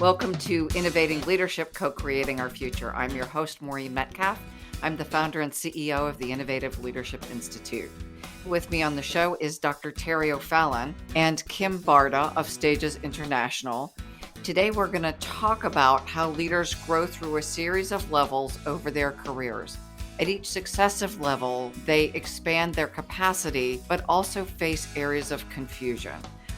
Welcome to Innovating Leadership, Co-Creating Our Future. I'm your host, Maureen Metcalf. I'm the founder and CEO of the Innovative Leadership Institute. With me on the show is Dr. Terri O'Fallon and Kim Barta of Stages International. Today, we're going to talk about how leaders grow through a series of levels over their careers. At each successive level, they expand their capacity, but also face areas of confusion.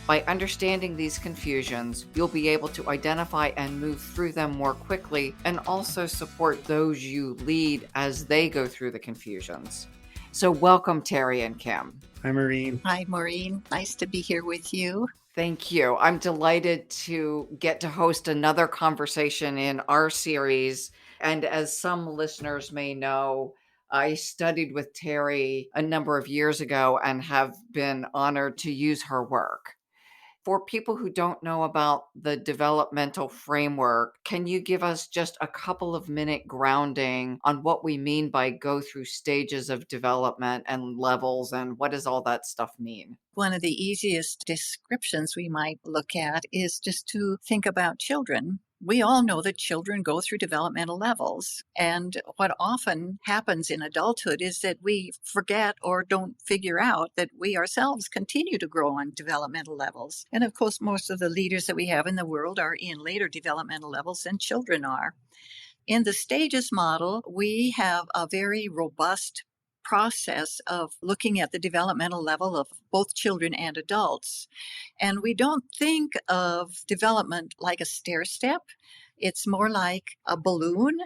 By understanding these confusions, you'll be able to identify and move through them more quickly and also support those you lead as they go through the confusions. So welcome, Terri and Kim. Hi, Maureen. Hi, Maureen. Nice to be here with you. Thank you. I'm delighted to get to host another conversation in our series. And as some listeners may know, I studied with Terri a number of years ago and have been honored to use her work. For people who don't know about the developmental framework, can you give us just a couple of minute grounding on what we mean by go through stages of development and levels, and what does all that stuff mean? One of the easiest descriptions we might look at is just to think about children. We all know that children go through developmental levels. And what often happens in adulthood is that we forget or don't figure out that we ourselves continue to grow on developmental levels. And of course, most of the leaders that we have in the world are in later developmental levels than children are. In the stages model, we have a very robust process of looking at the developmental level of both children and adults. And we don't think of development like a stair step. It's more like a balloon.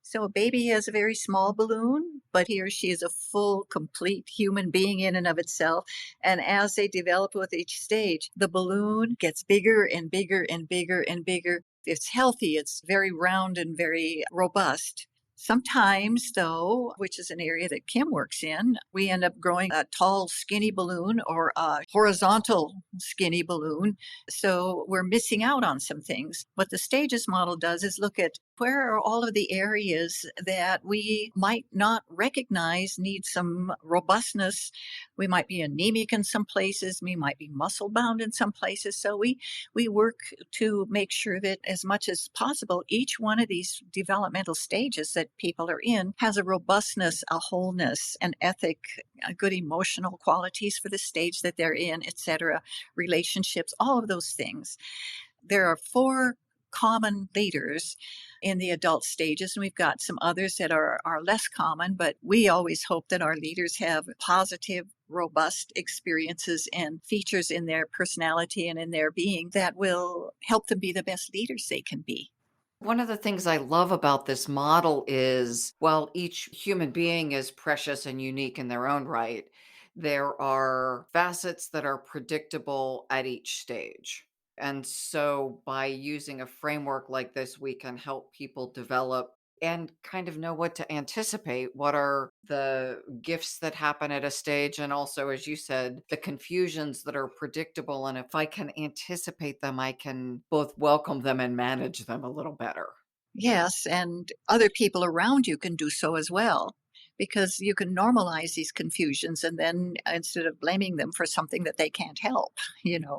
So a baby has a very small balloon, but he or she is a full, complete human being in and of itself. And as they develop with each stage, the balloon gets bigger and bigger and bigger and bigger. It's healthy, it's very round and very robust. Sometimes, though, which is an area that Kim works in, we end up growing a tall, skinny balloon or a horizontal skinny balloon. So we're missing out on some things. What the stages model does is look at where are all of the areas that we might not recognize need some robustness. We might be anemic in some places. We might be muscle bound in some places. So we work to make sure that as much as possible, each one of these developmental stages that people are in has a robustness, a wholeness, an ethic, good emotional qualities for the stage that they're in, etc., relationships, all of those things. There are 4 common leaders in the adult stages, and we've got some others that are less common, but we always hope that our leaders have positive, robust experiences and features in their personality and in their being that will help them be the best leaders they can be. One of the things I love about this model is while each human being is precious and unique in their own right, there are facets that are predictable at each stage. And so by using a framework like this, we can help people develop and kind of know what to anticipate. What are the gifts that happen at a stage? And also, as you said, the confusions that are predictable. And if I can anticipate them, I can both welcome them and manage them a little better. Yes, and other people around you can do so as well, because you can normalize these confusions and then instead of blaming them for something that they can't help,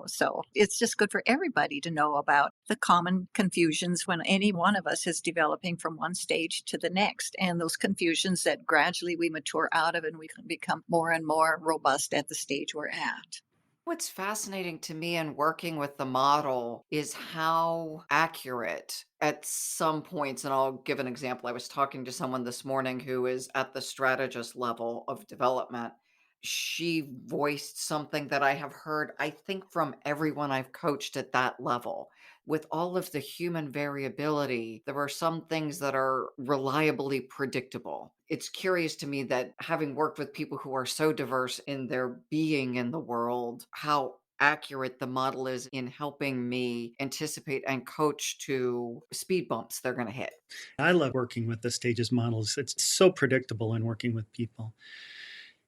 so it's just good for everybody to know about the common confusions when any one of us is developing from one stage to the next, and those confusions that gradually we mature out of and we can become more and more robust at the stage we're at. What's fascinating to me in working with the model is how accurate at some points, and I'll give an example. I was talking to someone this morning who is at the strategist level of development. She voiced something that I have heard, I think, from everyone I've coached at that level. With all of the human variability, there are some things that are reliably predictable. It's curious to me that having worked with people who are so diverse in their being in the world, how accurate the model is in helping me anticipate and coach to speed bumps they're going to hit. I love working with the stages models. It's so predictable in working with people.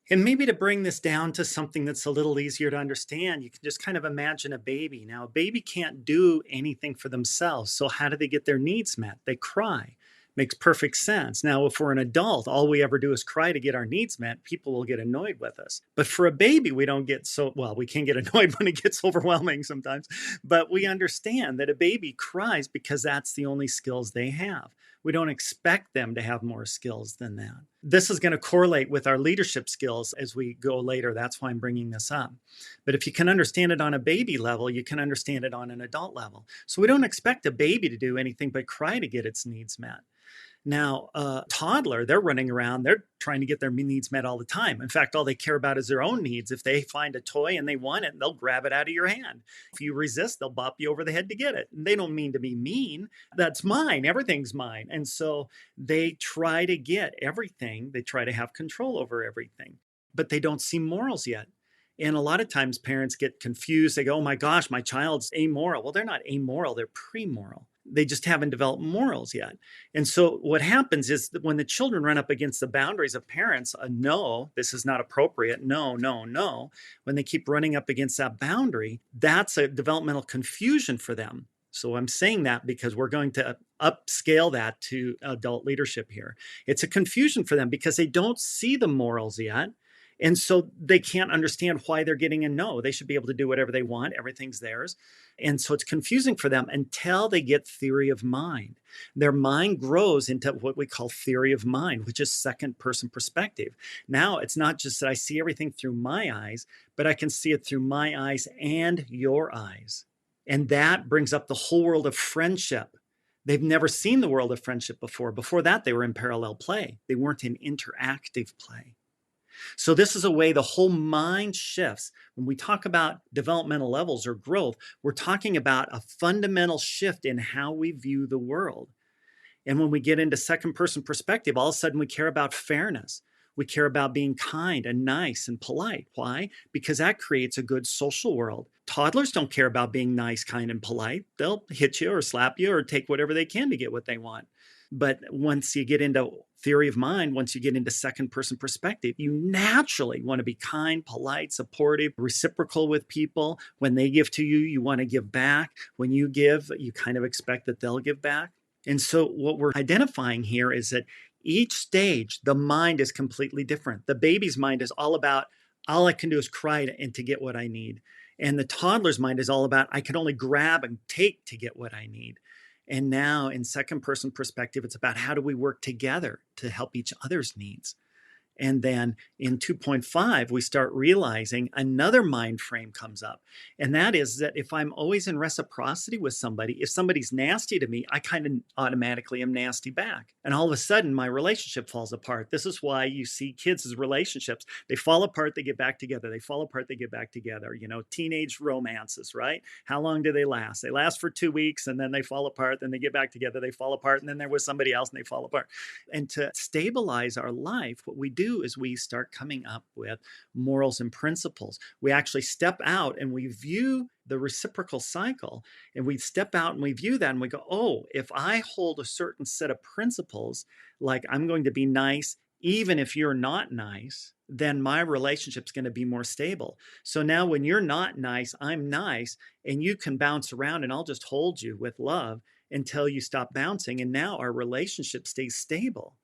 And maybe to bring this down to something that's a little easier to understand, you can just kind of imagine a baby. Now, a baby can't do anything for themselves. So how do they get their needs met? They cry. Makes perfect sense. Now, if we're an adult, all we ever do is cry to get our needs met, people will get annoyed with us. But for a baby, we don't get so, well, we can get annoyed when it gets overwhelming sometimes, but we understand that a baby cries because that's the only skills they have. We don't expect them to have more skills than that. This is going to correlate with our leadership skills as we go later. That's why I'm bringing this up. But if you can understand it on a baby level, you can understand it on an adult level. So we don't expect a baby to do anything but cry to get its needs met. Now, a toddler, they're running around, they're trying to get their needs met all the time. In fact, all they care about is their own needs. If they find a toy and they want it, they'll grab it out of your hand. If you resist, they'll bop you over the head to get it. And they don't mean to be mean. That's mine. Everything's mine. And so they try to get everything. They try to have control over everything, but they don't see morals yet. And a lot of times parents get confused. They go, oh my gosh, my child's amoral. Well, they're not amoral, they're premoral. They just haven't developed morals yet. And so what happens is that when the children run up against the boundaries of parents, a no, this is not appropriate, no, no, no, when they keep running up against that boundary, that's a developmental confusion for them. So I'm saying that because we're going to upscale that to adult leadership here. It's a confusion for them because they don't see the morals yet. And so they can't understand why they're getting a no. They should be able to do whatever they want. Everything's theirs. And so it's confusing for them until they get theory of mind. Their mind grows into what we call theory of mind, which is second person perspective. Now, it's not just that I see everything through my eyes, but I can see it through my eyes and your eyes. And that brings up the whole world of friendship. They've never seen the world of friendship before. Before that, they were in parallel play. They weren't in interactive play. So this is a way the whole mind shifts. When we talk about developmental levels or growth, we're talking about a fundamental shift in how we view the world. And when we get into second person perspective, all of a sudden we care about fairness. We care about being kind and nice and polite. Why? Because that creates a good social world. Toddlers don't care about being nice, kind, and polite. They'll hit you or slap you or take whatever they can to get what they want. But once you get into theory of mind, once you get into second person perspective, you naturally want to be kind, polite, supportive, reciprocal with people. When they give to you, you want to give back. When you give, you kind of expect that they'll give back. And so what we're identifying here is that each stage, the mind is completely different. The baby's mind is all about, all I can do is cry and to get what I need. And the toddler's mind is all about, I can only grab and take to get what I need. And now in second person perspective, it's about how do we work together to help each other's needs. And then in 2.5, we start realizing another mind frame comes up. And that is that if I'm always in reciprocity with somebody, if somebody's nasty to me, I kind of automatically am nasty back. And all of a sudden, my relationship falls apart. This is why you see kids' relationships. They fall apart, they get back together. They fall apart, they get back together. You know, teenage romances, right? How long do they last? They last for 2 weeks and then they fall apart. Then they get back together, they fall apart. And then there was somebody else and they fall apart. And to stabilize our life, what we do is we start coming up with morals and principles. We actually step out and we view the reciprocal cycle, and we step out and we view that and we go, oh, if I hold a certain set of principles, like I'm going to be nice even if you're not nice, then my relationship's going to be more stable. So now when you're not nice, I'm nice, and you can bounce around and I'll just hold you with love until you stop bouncing. And now our relationship stays stable.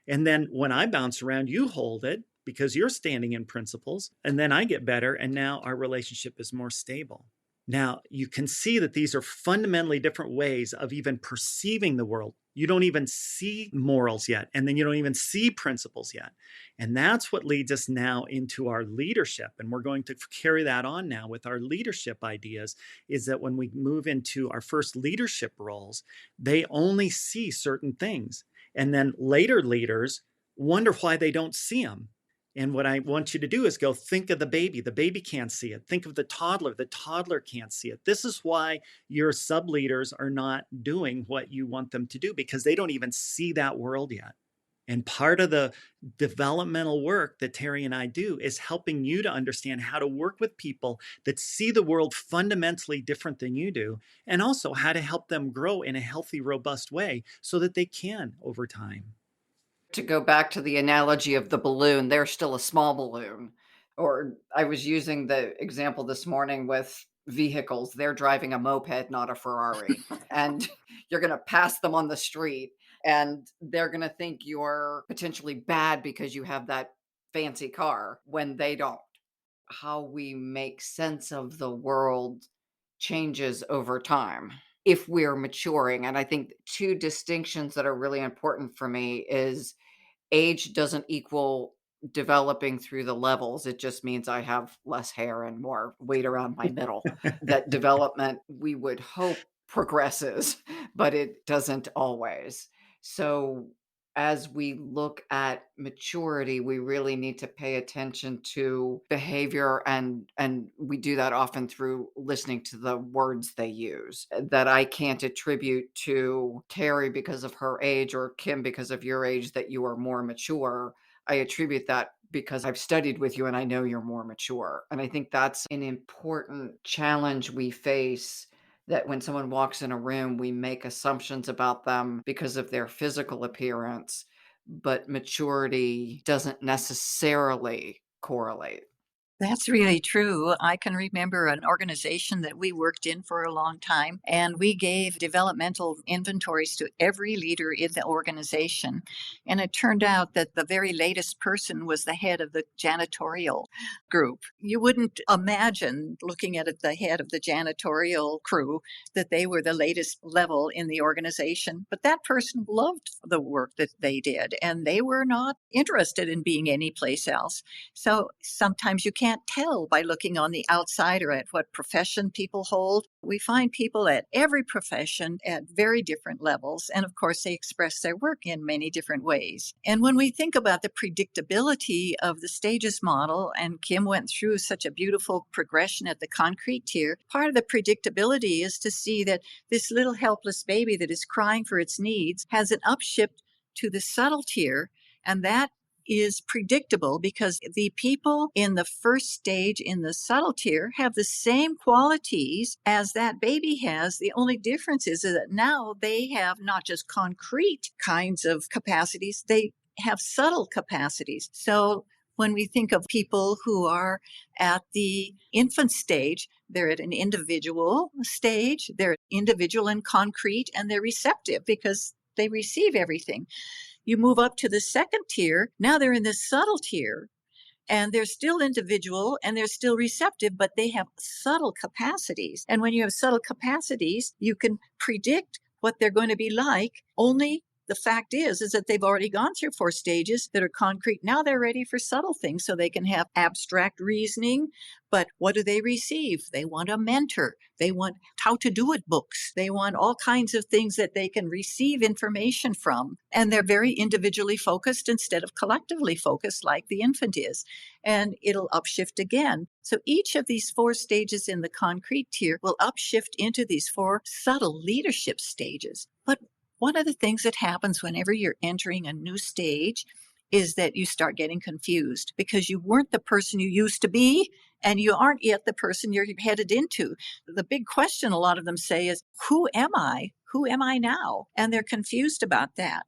And then when I bounce around, you hold it because you're standing in principles. And then I get better. And now our relationship is more stable. Now, you can see that these are fundamentally different ways of even perceiving the world. You don't even see morals yet. And then you don't even see principles yet. And that's what leads us now into our leadership. And we're going to carry that on now with our leadership ideas, is that when we move into our first leadership roles, they only see certain things. And then later leaders wonder why they don't see them. And what I want you to do is go think of the baby. The baby can't see it. Think of the toddler can't see it. This is why your sub-leaders are not doing what you want them to do, because they don't even see that world yet. And part of the developmental work that Terri and I do is helping you to understand how to work with people that see the world fundamentally different than you do, and also how to help them grow in a healthy, robust way so that they can over time. To go back to the analogy of the balloon, they're still a small balloon. Or I was using the example this morning with vehicles. They're driving a moped, not a Ferrari. And you're going to pass them on the street. and they're going to think you're potentially bad because you have that fancy car when they don't. How we make sense of the world changes over time if we're maturing. And I think two distinctions that are really important for me is age doesn't equal developing through the levels. It just means I have less hair and more weight around my middle. That development, we would hope, progresses, but it doesn't always. So as we look at maturity, we really need to pay attention to behavior, and we do that often through listening to the words they use that I can't attribute to Terri because of her age or Kim because of your age, that you are more mature. I attribute that because I've studied with you and I know you're more mature. And I think that's an important challenge we face, that when someone walks in a room, we make assumptions about them because of their physical appearance, but maturity doesn't necessarily correlate. That's really true. I can remember an organization that we worked in for a long time, and we gave developmental inventories to every leader in the organization. And it turned out that the very latest person was the head of the janitorial group. You wouldn't imagine, looking at the head of the janitorial crew, that they were the latest level in the organization. But that person loved the work that they did, and they were not interested in being anyplace else. So sometimes you can't tell by looking on the outside or at what profession people hold. We find people at every profession at very different levels. And of course, they express their work in many different ways. And when we think about the predictability of the stages model, and Kim went through such a beautiful progression at the concrete tier, part of the predictability is to see that this little helpless baby that is crying for its needs has an upshift to the subtle tier, and that is predictable because the people in the first stage in the subtle tier have the same qualities as that baby has. The only difference is that now they have not just concrete kinds of capacities, they have subtle capacities. So when we think of people who are at the infant stage, they're at an individual stage, they're individual and concrete, and they're receptive because they receive everything. You move up to the second tier, now they're in this subtle tier, and they're still individual and they're still receptive, but they have subtle capacities. And when you have subtle capacities, you can predict what they're going to be like. Only the fact is that they've already gone through 4 stages that are concrete. Now they're ready for subtle things, so they can have abstract reasoning. But what do they receive? They want a mentor. They want how to do it books. They want all kinds of things that they can receive information from. And they're very individually focused instead of collectively focused like the infant is. And it'll upshift again. So each of these 4 stages in the concrete tier will upshift into these 4 subtle leadership stages. But one of the things that happens whenever you're entering a new stage is that you start getting confused because you weren't the person you used to be, and you aren't yet the person you're headed into. The big question a lot of them say is, who am I? Who am I now? And they're confused about that.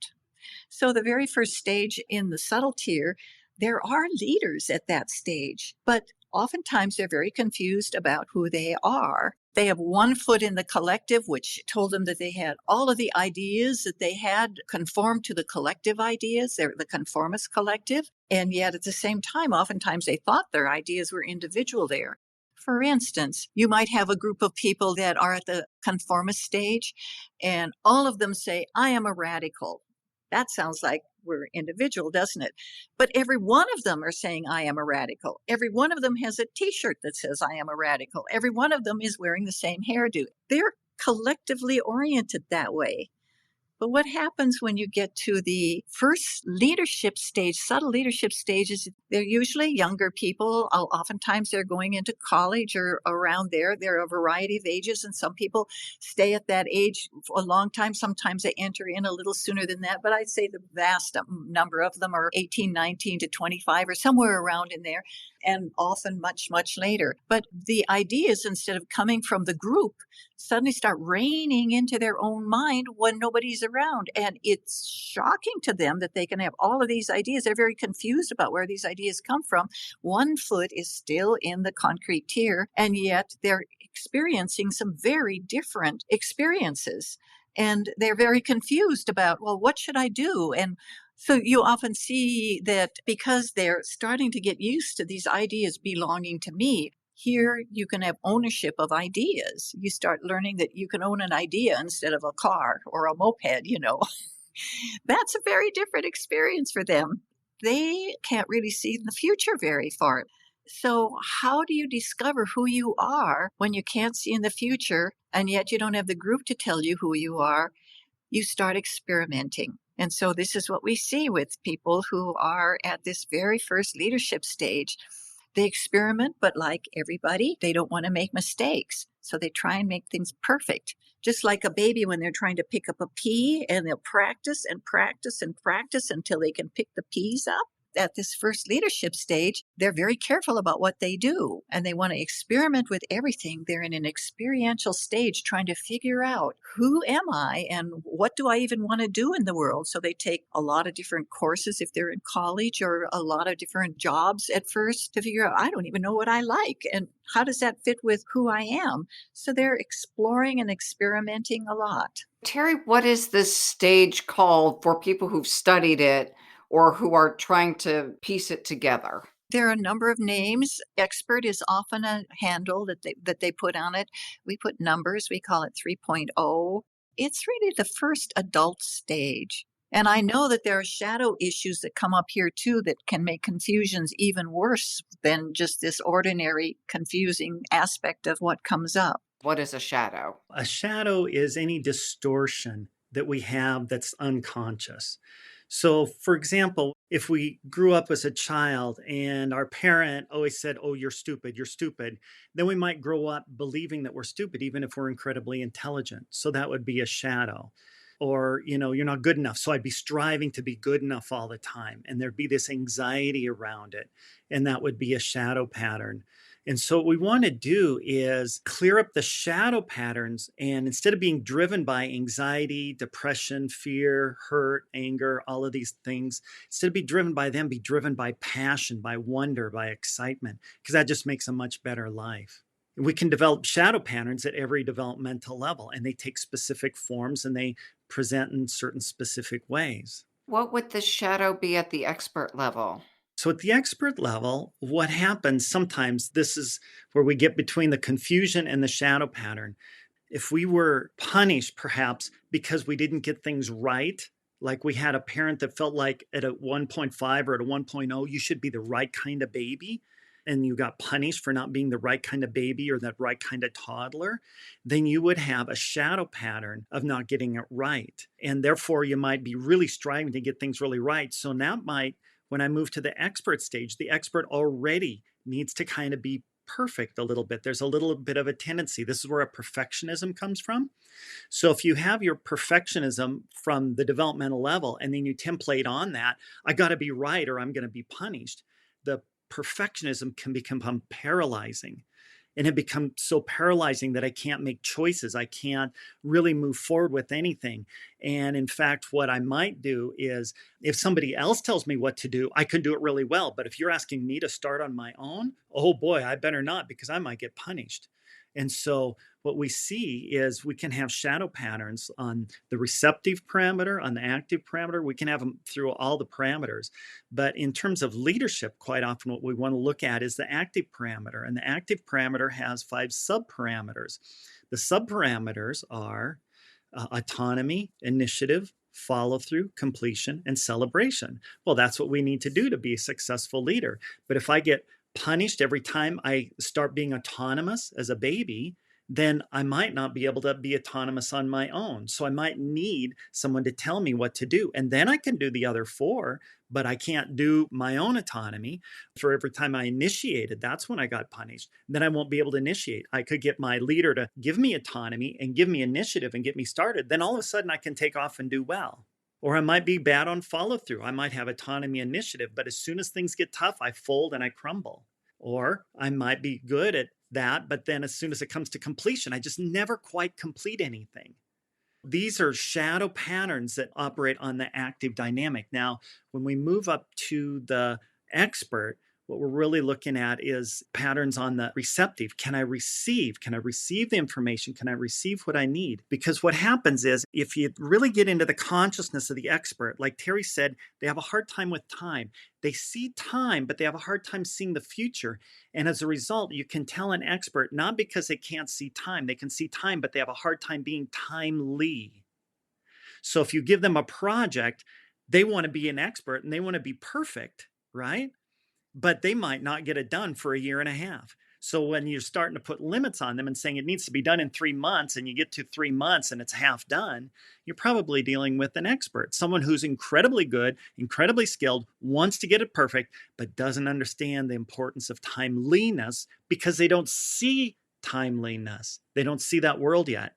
So the very first stage in the subtle tier, there are leaders at that stage, but oftentimes they're very confused about who they are. They have one foot in the collective, which told them that they had all of the ideas that they had conformed to the collective ideas. They're the conformist collective. And yet at the same time, oftentimes they thought their ideas were individual there. For instance, you might have a group of people that are at the conformist stage, and all of them say, I am a radical. That sounds like we're individual, doesn't it? But every one of them are saying, I am a radical. Every one of them has a T-shirt that says, I am a radical. Every one of them is wearing the same hairdo. They're collectively oriented that way. But what happens when you get to the first leadership stage, subtle leadership stages, they're usually younger people. Oftentimes they're going into college or around there. There are a variety of ages, and some people stay at that age for a long time. Sometimes they enter in a little sooner than that, but I'd say the vast number of them are 18, 19 to 25 or somewhere around in there, and often much, much later. But the ideas, instead of coming from the group, suddenly start raining into their own mind when nobody's around. And it's shocking to them that they can have all of these ideas. They're very confused about where these ideas come from. One foot is still in the concrete tier, and yet they're experiencing some very different experiences. And they're very confused about, well, what should I do? And so you often see that because they're starting to get used to these ideas belonging to me, here you can have ownership of ideas. You start learning that you can own an idea instead of a car or a moped. That's a very different experience for them. They can't really see in the future very far. So, how do you discover who you are when you can't see in the future and yet you don't have the group to tell you who you are? You start experimenting. And so, this is what we see with people who are at this very first leadership stage. They experiment, but like everybody, they don't want to make mistakes. So they try and make things perfect. Just like a baby when they're trying to pick up a pea, and they'll practice and practice and practice until they can pick the peas up. At this first leadership stage, they're very careful about what they do and they want to experiment with everything. They're in an experiential stage trying to figure out, who am I and what do I even want to do in the world? So they take a lot of different courses if they're in college, or a lot of different jobs at first to figure out, I don't even know what I like and how does that fit with who I am? So they're exploring and experimenting a lot. Terri, what is this stage called for people who've studied it or who are trying to piece it together? There are a number of names. Expert is often a handle that they put on it. We put numbers. We call it 3.0. It's really the first adult stage. And I know that there are shadow issues that come up here too that can make confusions even worse than just this ordinary confusing aspect of what comes up. What is a shadow? A shadow is any distortion that we have that's unconscious. So, for example, if we grew up as a child and our parent always said, oh, you're stupid, then we might grow up believing that we're stupid, even if we're incredibly intelligent. So that would be a shadow. Or, you're not good enough. So I'd be striving to be good enough all the time. And there'd be this anxiety around it. And that would be a shadow pattern. And so what we want to do is clear up the shadow patterns. And instead of being driven by anxiety, depression, fear, hurt, anger, all of these things, instead of be driven by them, be driven by passion, by wonder, by excitement, because that just makes a much better life. We can develop shadow patterns at every developmental level, and they take specific forms and they present in certain specific ways. What would the shadow be at the expert level? So at the expert level, what happens sometimes, this is where we get between the confusion and the shadow pattern. If we were punished perhaps because we didn't get things right, like we had a parent that felt like at a 1.5 or at a 1.0, you should be the right kind of baby, and you got punished for not being the right kind of baby or that right kind of toddler, then you would have a shadow pattern of not getting it right. And therefore, you might be really striving to get things really right. So now when I move to the expert stage, the expert already needs to kind of be perfect a little bit. There's a little bit of a tendency. This is where a perfectionism comes from. So if you have your perfectionism from the developmental level and then you template on that, I got to be right or I'm going to be punished, the perfectionism can become paralyzing. And it becomes so paralyzing that I can't make choices. I can't really move forward with anything. And in fact, what I might do is if somebody else tells me what to do, I can do it really well. But if you're asking me to start on my own, oh boy, I better not, because I might get punished. And so what we see is we can have shadow patterns on the receptive parameter, on the active parameter. We can have them through all the parameters. But in terms of leadership, quite often what we want to look at is the active parameter. And the active parameter has 5 subparameters. The subparameters are autonomy, initiative, follow through, completion, and celebration. Well, that's what we need to do to be a successful leader. But if I get punished every time I start being autonomous as a baby, then I might not be able to be autonomous on my own. So I might need someone to tell me what to do. And then I can do the other 4, but I can't do my own autonomy. For every time I initiated, that's when I got punished. Then I won't be able to initiate. I could get my leader to give me autonomy and give me initiative and get me started. Then all of a sudden I can take off and do well. Or I might be bad on follow through. I might have autonomy initiative, but as soon as things get tough, I fold and I crumble. Or I might be good at that, but then as soon as it comes to completion, I just never quite complete anything. These are shadow patterns that operate on the active dynamic. Now, when we move up to the expert, What we're really looking at is patterns on the receptive. Can I receive? Can I receive the information? Can I receive what I need? Because what happens is if you really get into the consciousness of the expert, like Terri said, they have a hard time with time. They see time, but they have a hard time seeing the future. And as a result, you can tell an expert, not because they can't see time, they can see time, but they have a hard time being timely. So if you give them a project, they want to be an expert and they want to be perfect, right? But they might not get it done for a year and a half. So when you're starting to put limits on them and saying it needs to be done in 3 months and you get to 3 months and it's half done, you're probably dealing with an expert, someone who's incredibly good, incredibly skilled, wants to get it perfect, but doesn't understand the importance of timeliness because they don't see timeliness. They don't see that world yet.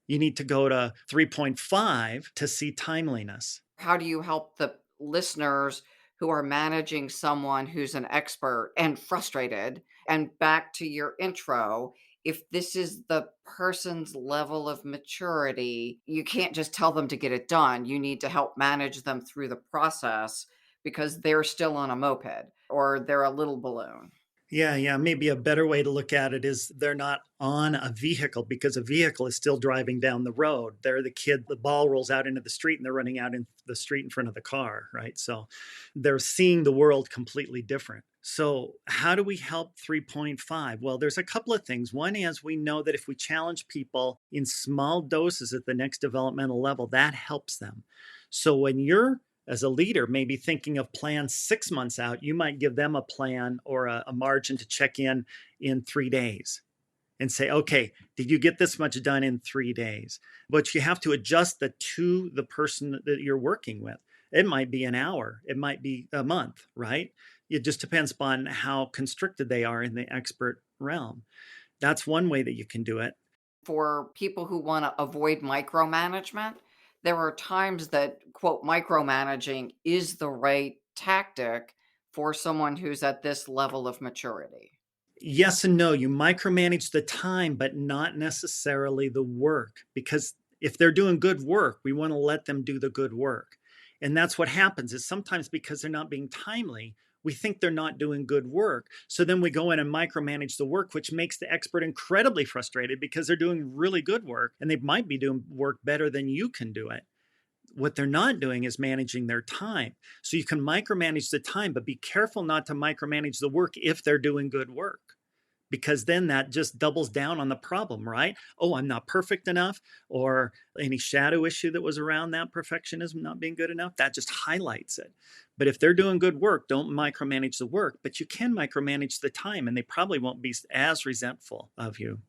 You need to go to 3.5 to see timeliness. How do you help the listeners who are managing someone who's an expert and frustrated? And back to your intro, if this is the person's level of maturity, you can't just tell them to get it done. You need to help manage them through the process because they're still on a moped or they're a little balloon. Yeah. Maybe a better way to look at it is they're not on a vehicle because a vehicle is still driving down the road. They're the kid, the ball rolls out into the street and they're running out in the street in front of the car, right? So they're seeing the world completely different. So how do we help 3.5? Well, there's a couple of things. One is we know that if we challenge people in small doses at the next developmental level, that helps them. So when you're as a leader, maybe thinking of plans 6 months out, you might give them a plan or a margin to check in 3 days and say, okay, did you get this much done in 3 days? But you have to adjust that to the person that you're working with. It might be an hour. It might be a month, right? It just depends upon how constricted they are in the expert realm. That's one way that you can do it. For people who want to avoid micromanagement, there are times that, quote, micromanaging is the right tactic for someone who's at this level of maturity. Yes and no. You micromanage the time, but not necessarily the work. Because if they're doing good work, we want to let them do the good work. And that's what happens is sometimes because they're not being timely, we think they're not doing good work. So then we go in and micromanage the work, which makes the expert incredibly frustrated because they're doing really good work and they might be doing work better than you can do it. What they're not doing is managing their time. So you can micromanage the time, but be careful not to micromanage the work if they're doing good work, because then that just doubles down on the problem, right? Oh, I'm not perfect enough, or any shadow issue that was around that perfectionism not being good enough, that just highlights it. But if they're doing good work, don't micromanage the work, but you can micromanage the time and they probably won't be as resentful of you.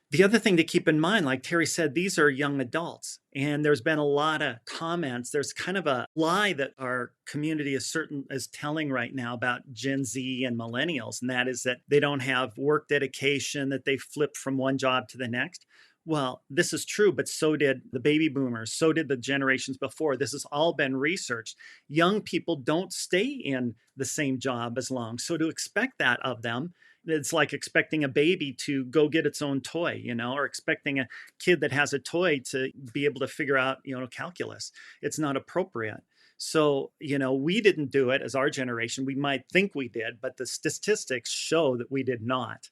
The other thing to keep in mind, like Terri said, these are young adults, and there's been a lot of comments. There's kind of a lie that our community is telling right now about Gen Z and millennials, and that is that they don't have work dedication, that they flip from one job to the next. Well, this is true, but so did the baby boomers, so did the generations before. This has all been researched. Young people don't stay in the same job as long. So to expect that of them, it's like expecting a baby to go get its own toy, or expecting a kid that has a toy to be able to figure out, calculus. It's not appropriate. So, we didn't do it as our generation. We might think we did, but the statistics show that we did not,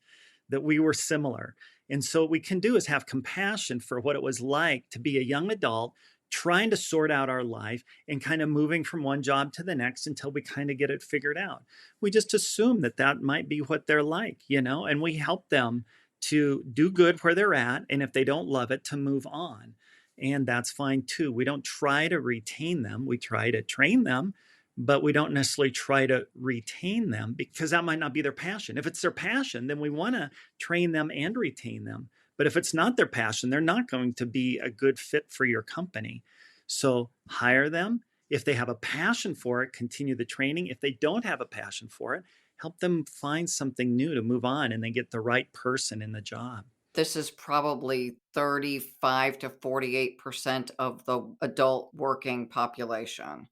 that we were similar. And so what we can do is have compassion for what it was like to be a young adult trying to sort out our life and kind of moving from one job to the next until we kind of get it figured out. We just assume that might be what they're like, and we help them to do good where they're at. And if they don't love it, to move on. And that's fine too. We don't try to retain them. We try to train them, but we don't necessarily try to retain them because that might not be their passion. If it's their passion, then we want to train them and retain them. But if it's not their passion, they're not going to be a good fit for your company. So hire them. If they have a passion for it, continue the training. If they don't have a passion for it, help them find something new to move on and then get the right person in the job. This is probably 35 to 48% of the adult working population.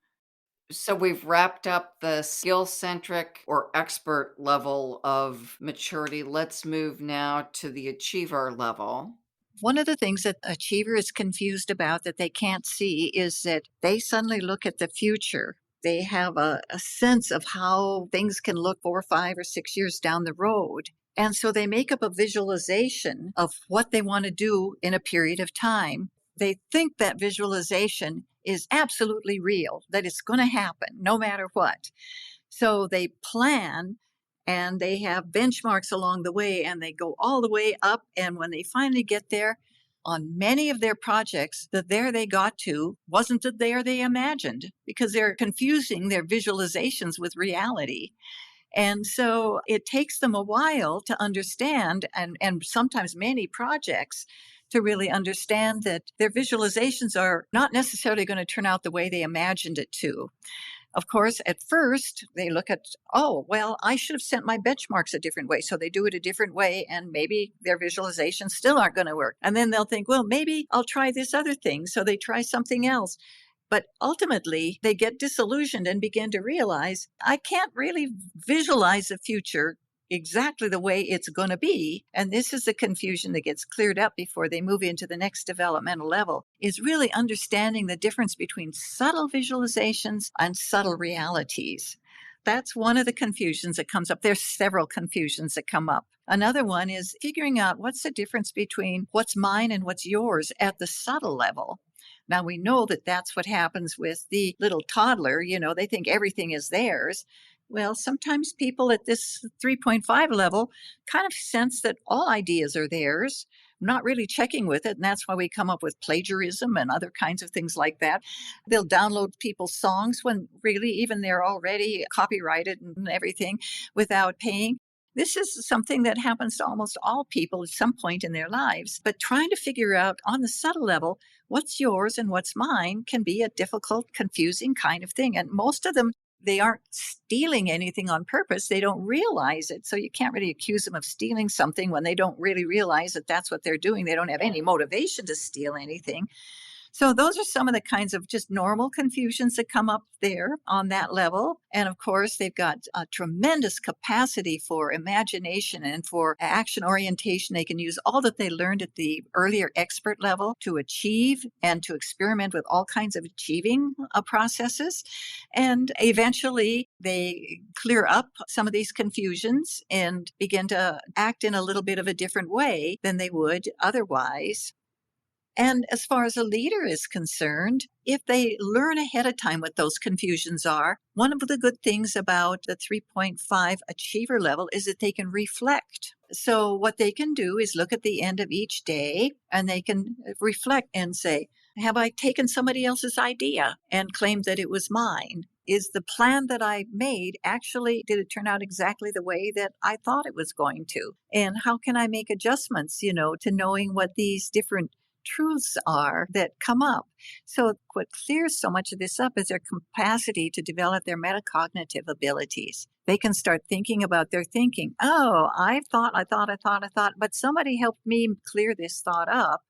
So we've wrapped up the skill-centric or expert level of maturity. Let's move now to the achiever level. One of the things that achiever is confused about that they can't see is that they suddenly look at the future They have a sense of how things can look 4, 5, or 6 years down the road. And so they make up a visualization of what they want to do in a period of time. They think that visualization is absolutely real, that it's going to happen no matter what. So they plan and they have benchmarks along the way and they go all the way up. And when they finally get there, on many of their projects, the there they got to wasn't the there they imagined because they're confusing their visualizations with reality. And so it takes them a while to understand, and sometimes many projects, to really understand that their visualizations are not necessarily going to turn out the way they imagined it to. Of course, at first, they look at, oh, well, I should have sent my benchmarks a different way. So they do it a different way, and maybe their visualizations still aren't going to work. And then they'll think, well, maybe I'll try this other thing. So they try something else. But ultimately, they get disillusioned and begin to realize, I can't really visualize the future exactly the way it's going to be. And this is the confusion that gets cleared up before they move into the next developmental level, is really understanding the difference between subtle visualizations and subtle realities. That's one of the confusions that comes up. There's several confusions that come up. Another one is figuring out what's the difference between what's mine and what's yours at the subtle level. Now, we know that that's what happens with the little toddler. They think everything is theirs. Well, sometimes people at this 3.5 level kind of sense that all ideas are theirs, not really checking with it. And that's why we come up with plagiarism and other kinds of things like that. They'll download people's songs when really even they're already copyrighted and everything without paying. This is something that happens to almost all people at some point in their lives. But trying to figure out on the subtle level what's yours and what's mine can be a difficult, confusing kind of thing. And most of them, they aren't stealing anything on purpose. They don't realize it. So you can't really accuse them of stealing something when they don't really realize that that's what they're doing. They don't have any motivation to steal anything. So those are some of the kinds of just normal confusions that come up there on that level. And of course, they've got a tremendous capacity for imagination and for action orientation. They can use all that they learned at the earlier expert level to achieve and to experiment with all kinds of achieving processes. And eventually they clear up some of these confusions and begin to act in a little bit of a different way than they would otherwise. And as far as a leader is concerned, if they learn ahead of time what those confusions are, one of the good things about the 3.5 achiever level is that they can reflect. So what they can do is look at the end of each day and they can reflect and say, have I taken somebody else's idea and claimed that it was mine? Is the plan that I made actually, did it turn out exactly the way that I thought it was going to? And how can I make adjustments, to knowing what these different truths are that come up? So what clears so much of this up is their capacity to develop their metacognitive abilities. They can start thinking about their thinking. Oh, I thought, but somebody helped me clear this thought up.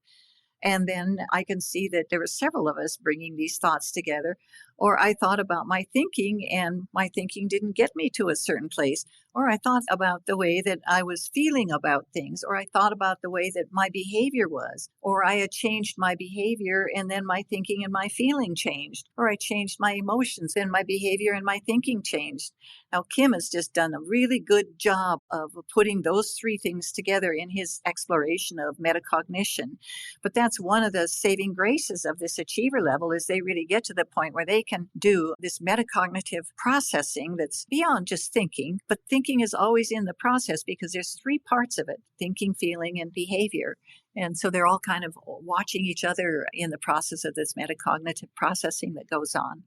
And then I can see that there were several of us bringing these thoughts together. Or I thought about my thinking and my thinking didn't get me to a certain place. Or I thought about the way that I was feeling about things. Or I thought about the way that my behavior was. Or I had changed my behavior and then my thinking and my feeling changed. Or I changed my emotions and my behavior and my thinking changed. Now, Kim has just done a really good job of putting those three things together in his exploration of metacognition. But that's one of the saving graces of this achiever level is they really get to the point where they can do this metacognitive processing that's beyond just thinking. But thinking is always in the process because there's three parts of it: thinking, feeling, and behavior. And so they're all kind of watching each other in the process of this metacognitive processing that goes on.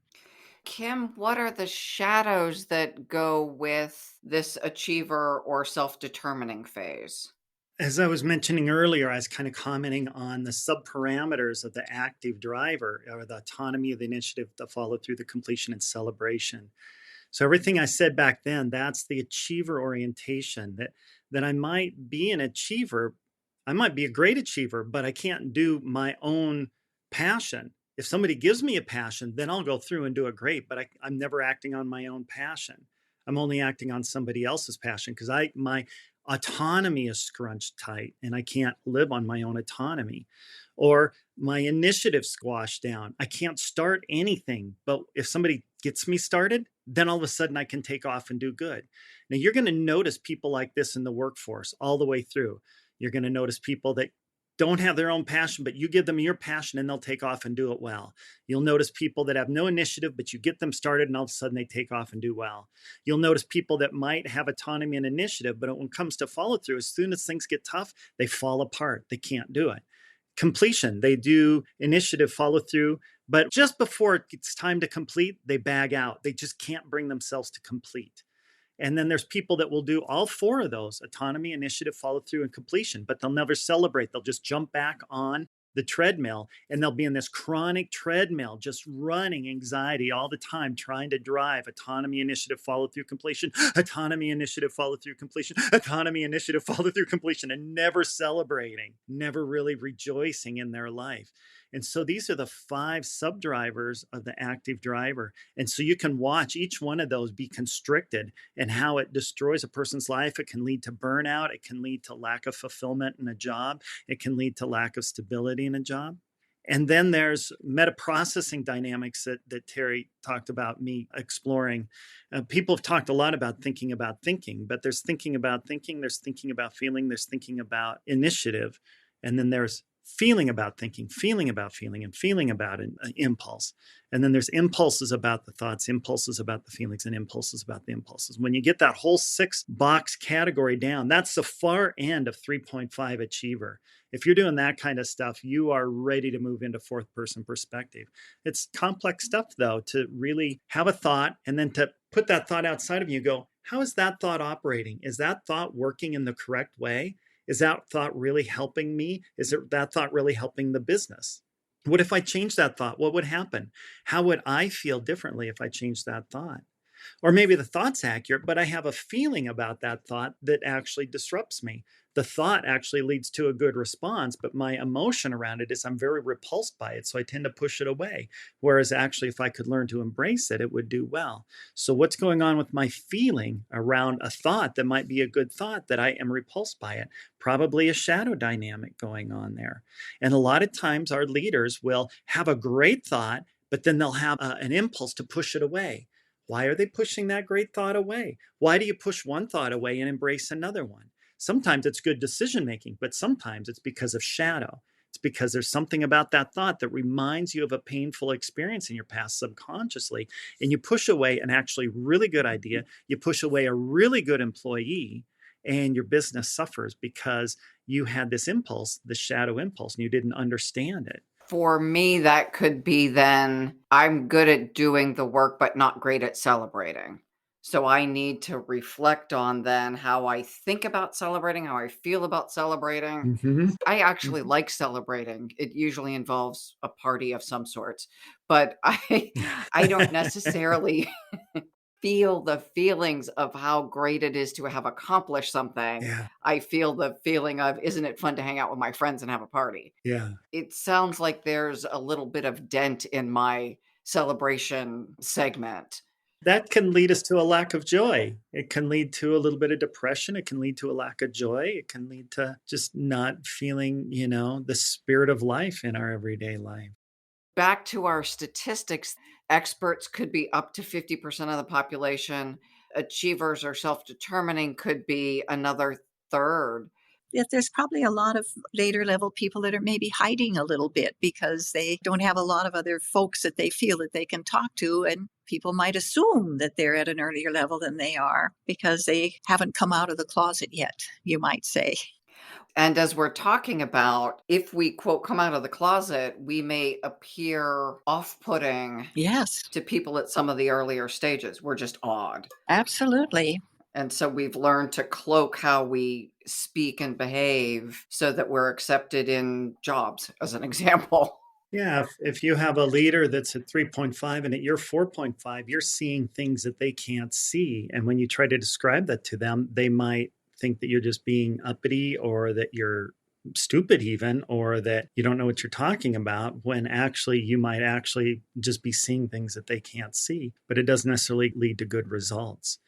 Kim, what are the shadows that go with this achiever or self-determining phase? As I was mentioning earlier, I was kind of commenting on the subparameters of the active driver, or the autonomy of the initiative, the follow through, the completion, and celebration. So everything I said back then, that's the achiever orientation, that I might be an achiever. I might be a great achiever, but I can't do my own passion. If somebody gives me a passion, then I'll go through and do it great, but I'm never acting on my own passion. I'm only acting on somebody else's passion because my autonomy is scrunched tight and I can't live on my own autonomy. Or my initiative squashed down. I can't start anything, but if somebody gets me started, then all of a sudden I can take off and do good. Now you're going to notice people like this in the workforce all the way through. You're going to notice people that don't have their own passion, but you give them your passion and they'll take off and do it well. You'll notice people that have no initiative, but you get them started and all of a sudden they take off and do well. You'll notice people that might have autonomy and initiative, but when it comes to follow through, as soon as things get tough, they fall apart. They can't do it. Completion, they do initiative, follow through, but just before it's time to complete, they bag out. They just can't bring themselves to complete. And then there's people that will do all four of those: autonomy, initiative, follow through, and completion, but they'll never celebrate. They'll just jump back on the treadmill and they'll be in this chronic treadmill, just running anxiety all the time, trying to drive autonomy, initiative, follow through, completion, autonomy, initiative, follow through, completion, autonomy, initiative, follow through, completion, and never celebrating, never really rejoicing in their life. And so these are the 5 subdrivers of the active driver. And so you can watch each one of those be constricted and how it destroys a person's life. It can lead to burnout. It can lead to lack of fulfillment in a job. It can lead to lack of stability in a job. And then there's metaprocessing dynamics that Terri talked about me exploring. People have talked a lot about thinking, but there's thinking about thinking, there's thinking about feeling, there's thinking about initiative, and then there's feeling about thinking, feeling about feeling, and feeling about an impulse. And then there's impulses about the thoughts, impulses about the feelings, and impulses about the impulses. When you get that whole 6-box category down, that's the far end of 3.5 achiever. If you're doing that kind of stuff, you are ready to move into 4th person perspective. It's complex stuff, though, to really have a thought and then to put that thought outside of you and go, how is that thought operating? Is that thought working in the correct way? Is that thought really helping me? Is that thought really helping the business? What if I change that thought? What would happen? How would I feel differently if I changed that thought? Or maybe the thought's accurate, but I have a feeling about that thought that actually disrupts me. The thought actually leads to a good response, but my emotion around it is I'm very repulsed by it, so I tend to push it away. Whereas actually, if I could learn to embrace it, it would do well. So what's going on with my feeling around a thought that might be a good thought that I am repulsed by it? Probably a shadow dynamic going on there. And a lot of times our leaders will have a great thought, but then they'll have an impulse to push it away. Why are they pushing that great thought away? Why do you push one thought away and embrace another one? Sometimes it's good decision making, but sometimes it's because of shadow. It's because there's something about that thought that reminds you of a painful experience in your past subconsciously, and you push away an actually really good idea. You push away a really good employee, and your business suffers because you had this impulse, the shadow impulse, and you didn't understand it. For me, that could be then I'm good at doing the work, but not great at celebrating. So I need to reflect on then how I think about celebrating, how I feel about celebrating. Mm-hmm. I actually like celebrating. It usually involves a party of some sorts, but I don't necessarily feel the feelings of how great it is to have accomplished something. Yeah. I feel the feeling of, isn't it fun to hang out with my friends and have a party? Yeah. It sounds like there's a little bit of dent in my celebration segment. That can lead us to a lack of joy. It can lead to a little bit of depression. It can lead to a lack of joy. It can lead to just not feeling, the spirit of life in our everyday life. Back to our statistics, experts could be up to 50% of the population. Achievers or self-determining could be another third. Yet there's probably a lot of later level people that are maybe hiding a little bit because they don't have a lot of other folks that they feel that they can talk to. And people might assume that they're at an earlier level than they are because they haven't come out of the closet yet, you might say. And as we're talking about, if we, quote, come out of the closet, we may appear off-putting Yes, to people at some of the earlier stages. We're just odd. absolutely. And so we've learned to cloak how we speak and behave so that we're accepted in jobs, as an example. Yeah, if you have a leader that's at 3.5 and at your 4.5, you're seeing things that they can't see. And when you try to describe that to them, they might think that you're just being uppity or that you're stupid even, or that you don't know what you're talking about, when actually you might actually just be seeing things that they can't see, but it doesn't necessarily lead to good results.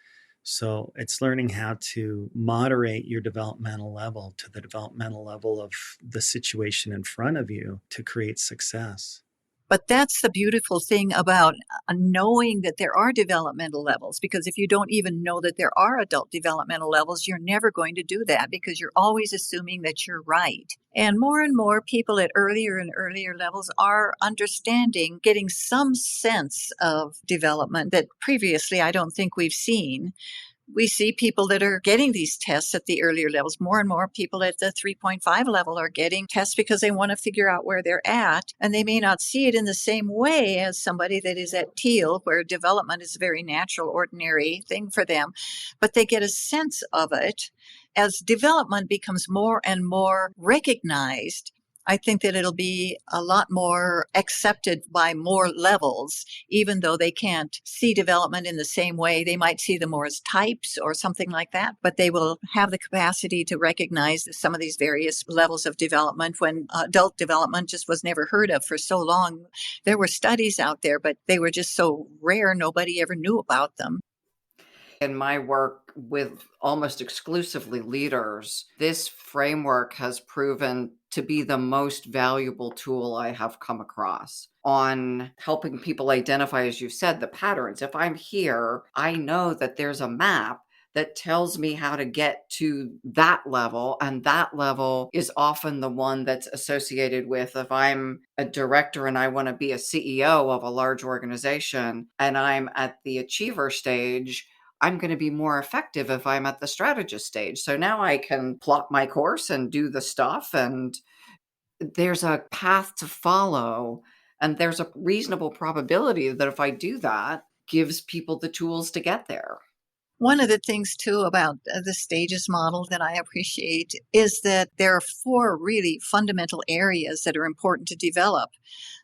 So it's learning how to moderate your developmental level to the developmental level of the situation in front of you to create success. But that's the beautiful thing about knowing that there are developmental levels, because if you don't even know that there are adult developmental levels, you're never going to do that because you're always assuming that you're right. And more people at earlier and earlier levels are understanding, getting some sense of development that previously I don't think we've seen. We see people that are getting these tests at the earlier levels. More and more people at the 3.5 level are getting tests because they want to figure out where they're at. And they may not see it in the same way as somebody that is at teal, where development is a very natural, ordinary thing for them. But they get a sense of it as development becomes more and more recognized. I think that it'll be a lot more accepted by more levels, even though they can't see development in the same way. They might see them more as types or something like that, but they will have the capacity to recognize some of these various levels of development when adult development just was never heard of for so long. There were studies out there, but they were just so rare, nobody ever knew about them. In my work with almost exclusively leaders, this framework has proven to be the most valuable tool I have come across on helping people identify, as you said, the patterns. If I'm here, I know that there's a map that tells me how to get to that level. And that level is often the one that's associated with, if I'm a director and I want to be a CEO of a large organization and I'm at the achiever stage, I'm going to be more effective if I'm at the strategist stage. So now I can plot my course and do the stuff, and there's a path to follow. And there's a reasonable probability that if I do that, gives people the tools to get there. One of the things, too, about the stages model that I appreciate is that there are 4 really fundamental areas that are important to develop.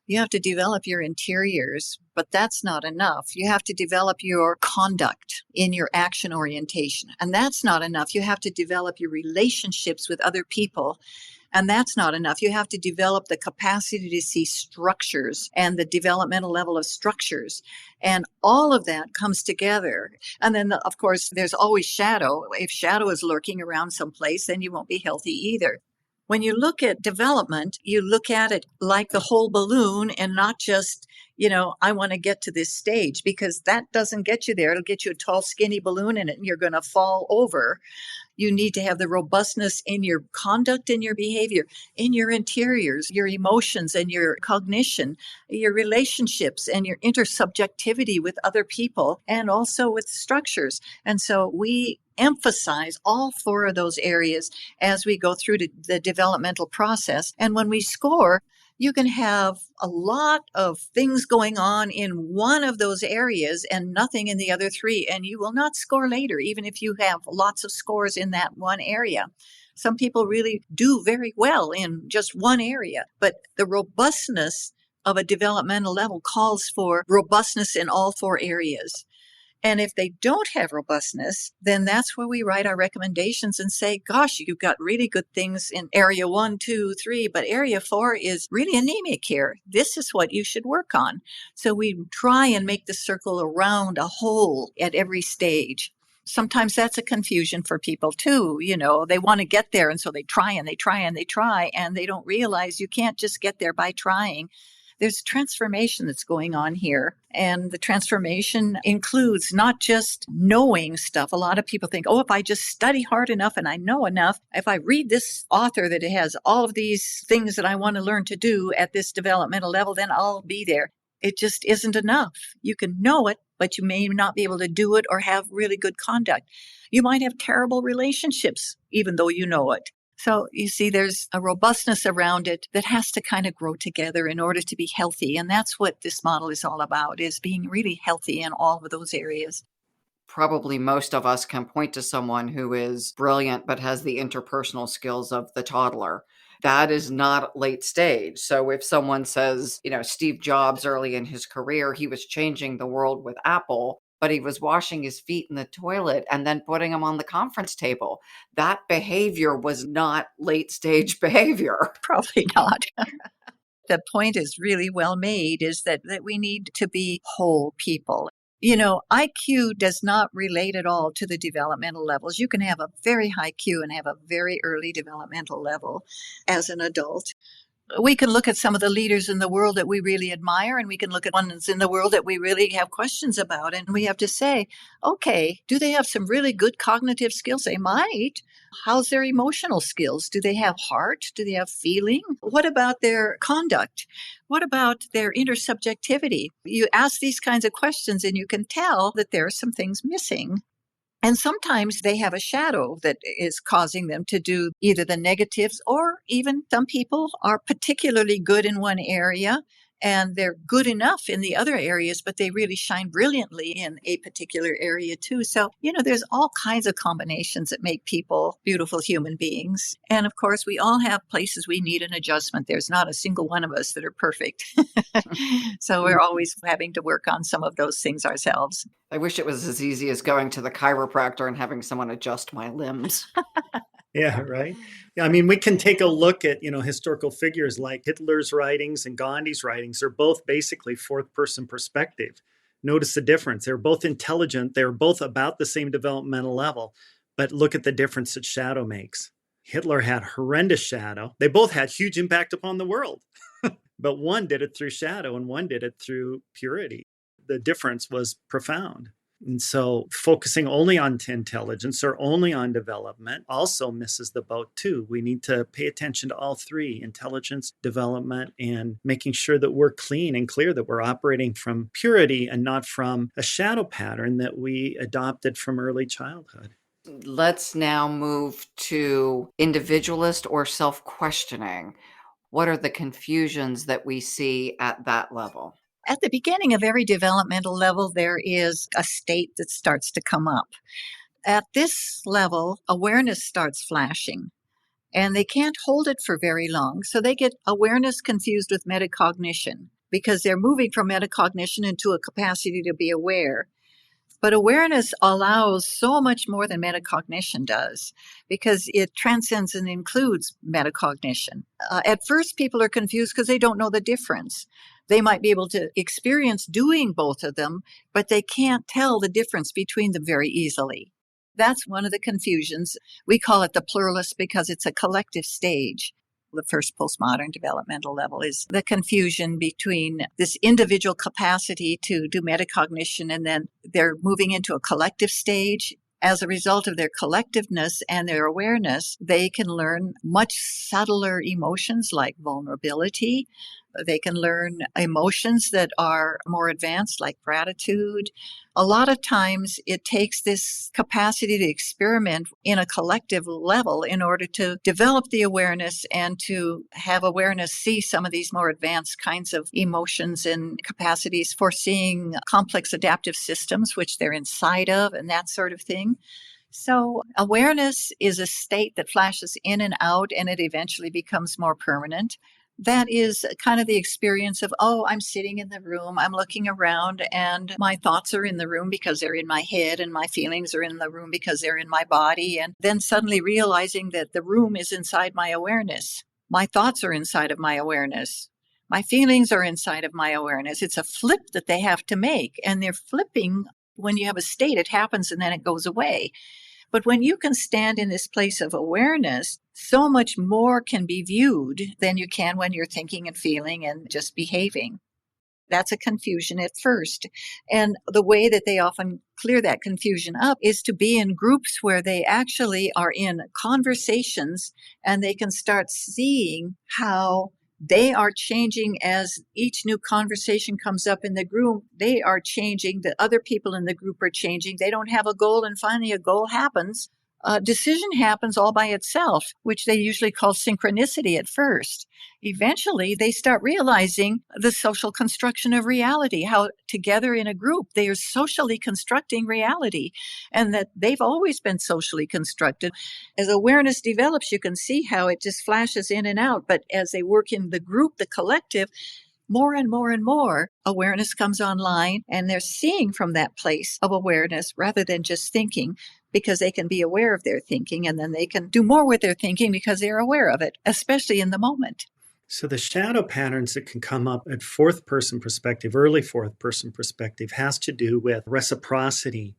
You have to develop your interiors, but that's not enough. You have to develop your conduct in your action orientation, and that's not enough. You have to develop your relationships with other people, and that's not enough. You have to develop the capacity to see structures and the developmental level of structures. And all of that comes together. And then, of course, there's always shadow. If shadow is lurking around someplace, then you won't be healthy either. When you look at development, you look at it like the whole balloon and not just, I want to get to this stage, because that doesn't get you there. It'll get you a tall, skinny balloon and you're going to fall over. You need to have the robustness in your conduct and your behavior, in your interiors, your emotions and your cognition, your relationships and your intersubjectivity with other people, and also with structures. And so we emphasize all 4 of those areas as we go through the developmental process. And when we score, you can have a lot of things going on in one of those areas and nothing in the other 3, and you will not score later, even if you have lots of scores in that one area. Some people really do very well in just one area, but the robustness of a developmental level calls for robustness in all 4 areas. And if they don't have robustness, then that's where we write our recommendations and say, gosh, you've got really good things in area 1, 2, 3, but area 4 is really anemic here. This is what you should work on. So we try and make the circle around a hole at every stage. Sometimes that's a confusion for people too. They want to get there. And so they try and they try and they try, and they don't realize you can't just get there by trying. There's transformation that's going on here. And the transformation includes not just knowing stuff. A lot of people think, if I just study hard enough and I know enough, if I read this author that has all of these things that I want to learn to do at this developmental level, then I'll be there. It just isn't enough. You can know it, but you may not be able to do it or have really good conduct. You might have terrible relationships, even though you know it. So you see, there's a robustness around it that has to kind of grow together in order to be healthy. And that's what this model is all about, is being really healthy in all of those areas. Probably most of us can point to someone who is brilliant but has the interpersonal skills of the toddler. That is not late stage. So if someone says, Steve Jobs early in his career, he was changing the world with Apple, but he was washing his feet in the toilet and then putting them on the conference table. That behavior was not late stage behavior. Probably not. The point is really well made, is that we need to be whole people. IQ does not relate at all to the developmental levels. You can have a very high Q and have a very early developmental level as an adult. We can look at some of the leaders in the world that we really admire, and we can look at ones in the world that we really have questions about. And we have to say, okay, do they have some really good cognitive skills? They might. How's their emotional skills? Do they have heart? Do they have feeling? What about their conduct? What about their intersubjectivity? You ask these kinds of questions and you can tell that there are some things missing. And sometimes they have a shadow that is causing them to do either the negatives, or even some people are particularly good in one area and they're good enough in the other areas, but they really shine brilliantly in a particular area too. So, there's all kinds of combinations that make people beautiful human beings. And of course, we all have places we need an adjustment. There's not a single one of us that are perfect. So we're always having to work on some of those things ourselves. I wish it was as easy as going to the chiropractor and having someone adjust my limbs. Yeah, right. Yeah, I mean, we can take a look at, historical figures like Hitler's writings and Gandhi's writings. They're both basically fourth person perspective. Notice the difference. They're both intelligent. They're both about the same developmental level, but look at the difference that shadow makes. Hitler had horrendous shadow. They both had huge impact upon the world, but one did it through shadow and one did it through purity. The difference was profound. And so focusing only on intelligence or only on development also misses the boat too. We need to pay attention to all three: intelligence, development, and making sure that we're clean and clear, that we're operating from purity and not from a shadow pattern that we adopted from early childhood. Let's now move to individualist or self-questioning. What are the confusions that we see at that level? At the beginning of every developmental level, there is a state that starts to come up. At this level, awareness starts flashing, and they can't hold it for very long. So they get awareness confused with metacognition because they're moving from metacognition into a capacity to be aware. But awareness allows so much more than metacognition does because it transcends and includes metacognition. At first, people are confused because they don't know the difference. They might be able to experience doing both of them, but they can't tell the difference between them very easily. That's one of the confusions. We call it the pluralist because it's a collective stage. The first postmodern developmental level is the confusion between this individual capacity to do metacognition, and then they're moving into a collective stage. As a result of their collectiveness and their awareness, they can learn much subtler emotions like vulnerability. They can learn emotions that are more advanced, like gratitude. A lot of times it takes this capacity to experiment in a collective level in order to develop the awareness and to have awareness see some of these more advanced kinds of emotions and capacities for seeing complex adaptive systems, which they're inside of, and that sort of thing. So awareness is a state that flashes in and out, and it eventually becomes more permanent. That is kind of the experience of, I'm sitting in the room, I'm looking around, and my thoughts are in the room because they're in my head, and my feelings are in the room because they're in my body. And then suddenly realizing that the room is inside my awareness. My thoughts are inside of my awareness. My feelings are inside of my awareness. It's a flip that they have to make. And they're flipping when you have a state, it happens and then it goes away. But when you can stand in this place of awareness, so much more can be viewed than you can when you're thinking and feeling and just behaving. That's a confusion at first. And the way that they often clear that confusion up is to be in groups where they actually are in conversations and they can start seeing how they are changing as each new conversation comes up in the group. They are changing. The other people in the group are changing. They don't have a goal, and finally a goal happens. A decision happens all by itself, which they usually call synchronicity at first. Eventually, they start realizing the social construction of reality, how together in a group, they are socially constructing reality, and that they've always been socially constructed. As awareness develops, you can see how it just flashes in and out, but as they work in the group, the collective, more and more and more awareness comes online, and they're seeing from that place of awareness rather than just thinking, because they can be aware of their thinking, and then they can do more with their thinking because they're aware of it, especially in the moment. So the shadow patterns that can come up at fourth person perspective, early fourth person perspective, has to do with reciprocity.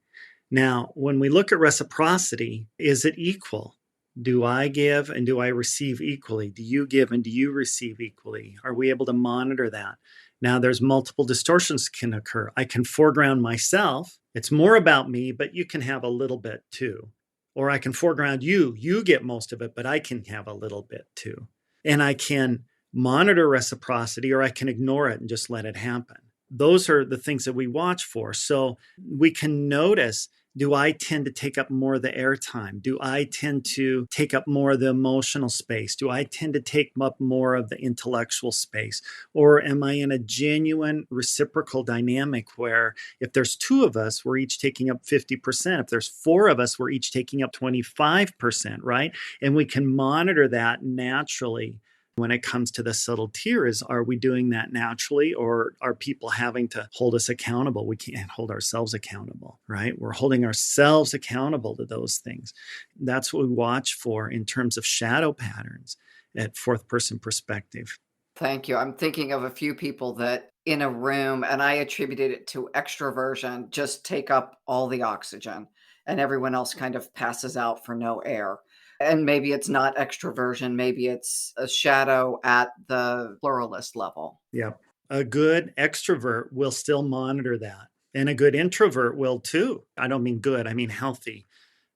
Now, when we look at reciprocity, is it equal? Do I give and do I receive equally? Do you give and do you receive equally? Are we able to monitor that? Now, there's multiple distortions can occur. I can foreground myself. It's more about me, but you can have a little bit too. Or I can foreground you. You get most of it, but I can have a little bit too. And I can monitor reciprocity, or I can ignore it and just let it happen. Those are the things that we watch for. So we can notice, do I tend to take up more of the airtime? Do I tend to take up more of the emotional space? Do I tend to take up more of the intellectual space? Or am I in a genuine reciprocal dynamic where if there's two of us, we're each taking up 50%. If there's four of us, we're each taking up 25%, right? And we can monitor that naturally. When it comes to the subtle tiers, are we doing that naturally, or are people having to hold us accountable? We can't hold ourselves accountable, right? We're holding ourselves accountable to those things. That's what we watch for in terms of shadow patterns at fourth person perspective. Thank you. I'm thinking of a few people that in a room, and I attributed it to extroversion, just take up all the oxygen and everyone else kind of passes out for no air. And maybe it's not extroversion, maybe it's a shadow at the pluralist level. Yep. A good extrovert will still monitor that. And a good introvert will too. I don't mean good, I mean healthy,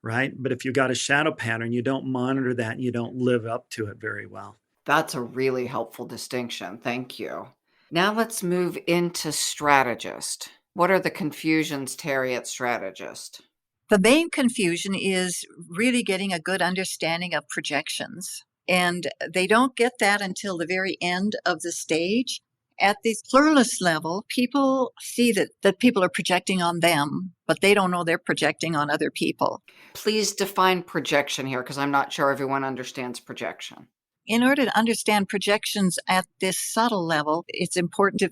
right? But if you've got a shadow pattern, you don't monitor that and you don't live up to it very well. That's a really helpful distinction. Thank you. Now let's move into strategist. What are the confusions, Terri, at strategist? The main confusion is really getting a good understanding of projections. And they don't get that until the very end of the stage. At the pluralist level, people see that people are projecting on them, but they don't know they're projecting on other people. Please define projection here, because I'm not sure everyone understands projection. In order to understand projections at this subtle level, it's important to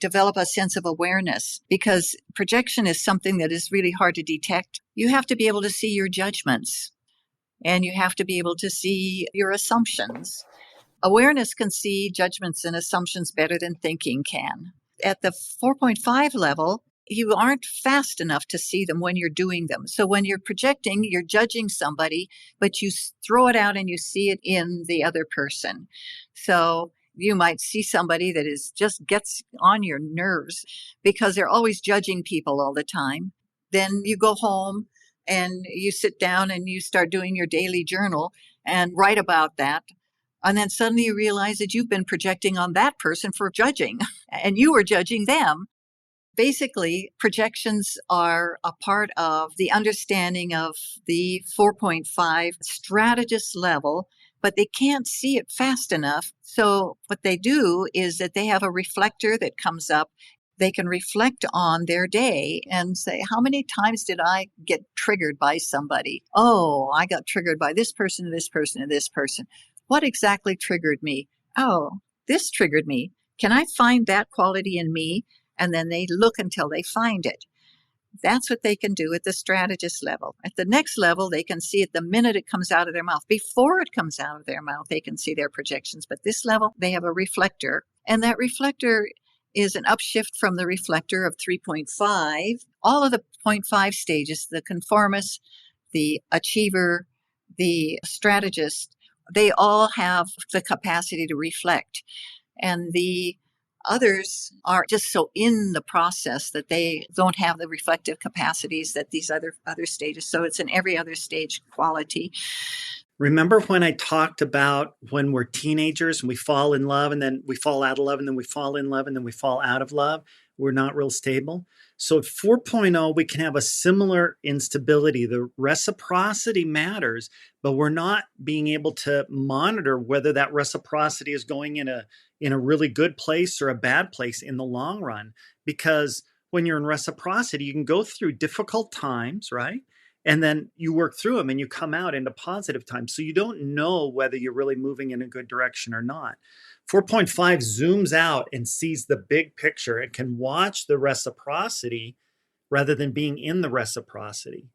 develop a sense of awareness, because projection is something that is really hard to detect. You have to be able to see your judgments, and you have to be able to see your assumptions. Awareness can see judgments and assumptions better than thinking can. At the 4.5 level, you aren't fast enough to see them when you're doing them. So when you're projecting, you're judging somebody, but you throw it out and you see it in the other person. So you might see somebody that just gets on your nerves because they're always judging people all the time. Then you go home and you sit down and you start doing your daily journal and write about that. And then suddenly you realize that you've been projecting on that person for judging, and you were judging them. Basically, projections are a part of the understanding of the 4.5 strategist level, but they can't see it fast enough. So what they do is that they have a reflector that comes up. They can reflect on their day and say, how many times did I get triggered by somebody? Oh, I got triggered by this person, this person, and this person. What exactly triggered me? Oh, this triggered me. Can I find that quality in me? And then they look until they find it. That's what they can do at the strategist level. At the next level, they can see it the minute it comes out of their mouth. Before it comes out of their mouth, they can see their projections. But this level, they have a reflector. And that reflector is an upshift from the reflector of 3.5. All of the 0.5 stages, the conformist, the achiever, the strategist, they all have the capacity to reflect. And the others are just so in the process that they don't have the reflective capacities that these other stages. So it's an every other stage quality. Remember when I talked about when we're teenagers and we fall in love and then we fall out of love and then we fall in love and then we fall out of love? We're not real stable. So at 4.0, we can have a similar instability. The reciprocity matters, but we're not being able to monitor whether that reciprocity is going in a really good place or a bad place in the long run. Because when you're in reciprocity, you can go through difficult times, right? And then you work through them and you come out into positive times. So you don't know whether you're really moving in a good direction or not. 4.5 zooms out and sees the big picture. It can watch the reciprocity rather than being in the reciprocity.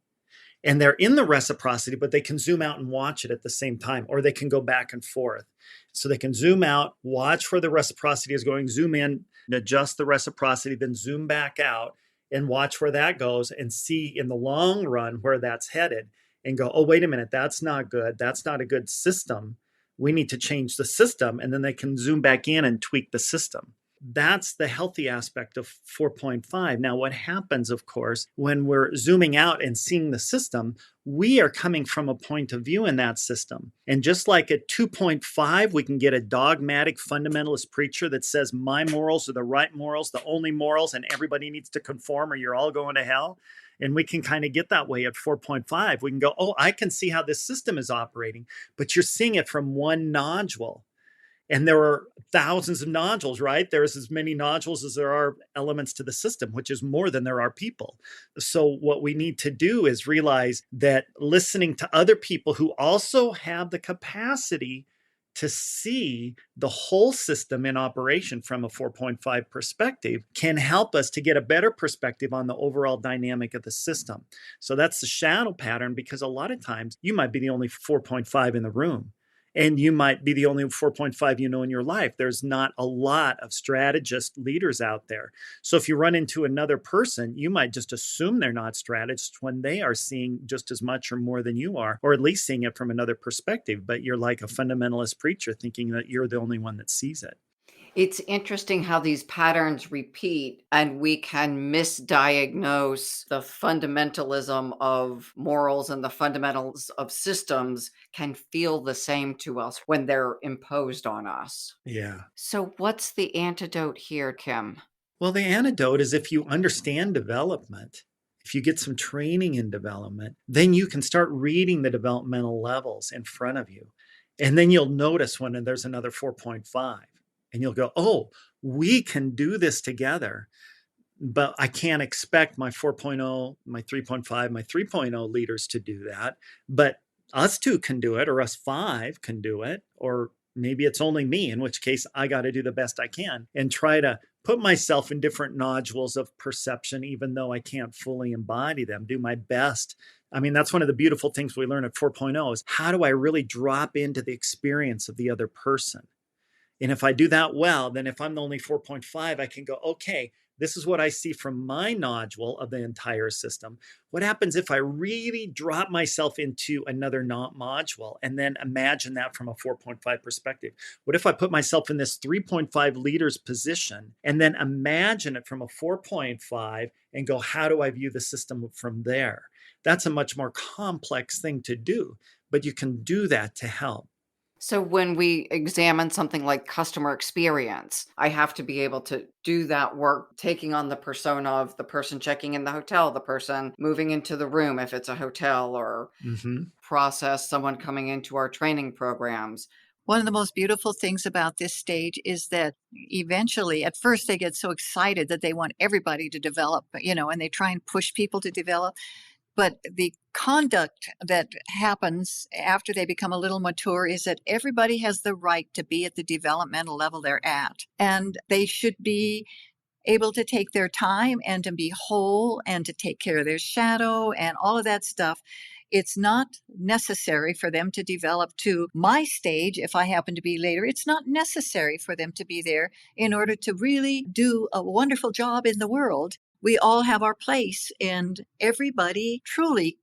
And they're in the reciprocity, but they can zoom out and watch it at the same time, or they can go back and forth. So they can zoom out, watch where the reciprocity is going, zoom in, adjust the reciprocity, then zoom back out and watch where that goes and see in the long run where that's headed. and go, oh, wait a minute, that's not good. That's not a good system. We need to change the system. And then they can zoom back in and tweak the system. That's the healthy aspect of 4.5. Now, what happens, of course, when we're zooming out and seeing the system, we are coming from a point of view in that system. And just like at 2.5, we can get a dogmatic fundamentalist preacher that says my morals are the right morals, the only morals, and everybody needs to conform or you're all going to hell. And we can kind of get that way at 4.5. We can go, oh, I can see how this system is operating, but you're seeing it from one nodule. And there are thousands of nodules, right? There's as many nodules as there are elements to the system, which is more than there are people. So what we need to do is realize that listening to other people who also have the capacity to see the whole system in operation from a 4.5 perspective can help us to get a better perspective on the overall dynamic of the system. So that's the shadow pattern, because a lot of times you might be the only 4.5 in the room. And you might be the only 4.5 you know in your life. There's not a lot of strategist leaders out there. So if you run into another person, you might just assume they're not strategists when they are seeing just as much or more than you are, or at least seeing it from another perspective. But you're like a fundamentalist preacher thinking that you're the only one that sees it. It's interesting how these patterns repeat and we can misdiagnose the fundamentalism of morals, and the fundamentals of systems can feel the same to us when they're imposed on us. Yeah. So what's the antidote here, Kim? Well, the antidote is if you understand development, if you get some training in development, then you can start reading the developmental levels in front of you. And then you'll notice when there's another 4.5. And you'll go, oh, we can do this together, but I can't expect my 4.0, my 3.5, my 3.0 leaders to do that. But us two can do it, or us five can do it, or maybe it's only me, in which case I got to do the best I can and try to put myself in different nodules of perception, even though I can't fully embody them, do my best. I mean, that's one of the beautiful things we learn at 4.0 is how do I really drop into the experience of the other person? And if I do that well, then if I'm the only 4.5, I can go, okay, this is what I see from my nodule of the entire system. What happens if I really drop myself into another module and then imagine that from a 4.5 perspective? What if I put myself in this 3.5 leader's position and then imagine it from a 4.5 and go, how do I view the system from there? That's a much more complex thing to do, but you can do that to help. So when we examine something like customer experience, I have to be able to do that work, taking on the persona of the person checking in the hotel, the person moving into the room if it's a hotel, or process someone coming into our training programs. One of the most beautiful things about this stage is that eventually, at first, they get so excited that they want everybody to develop, and they try and push people to develop. But the conduct that happens after they become a little mature is that everybody has the right to be at the developmental level they're at. And they should be able to take their time and to be whole and to take care of their shadow and all of that stuff. It's not necessary for them to develop to my stage if I happen to be later. It's not necessary for them to be there in order to really do a wonderful job in the world. We all have our place, and everybody truly,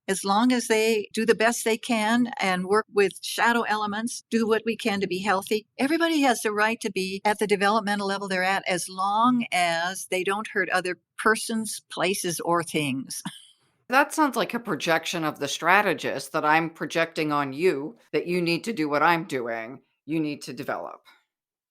as long as they do the best they can and work with shadow elements, do what we can to be healthy, everybody has the right to be at the developmental level they're at, as long as they don't hurt other persons, places, or things. That sounds like a projection of the strategist, that I'm projecting on you that you need to do what I'm doing. You need to develop.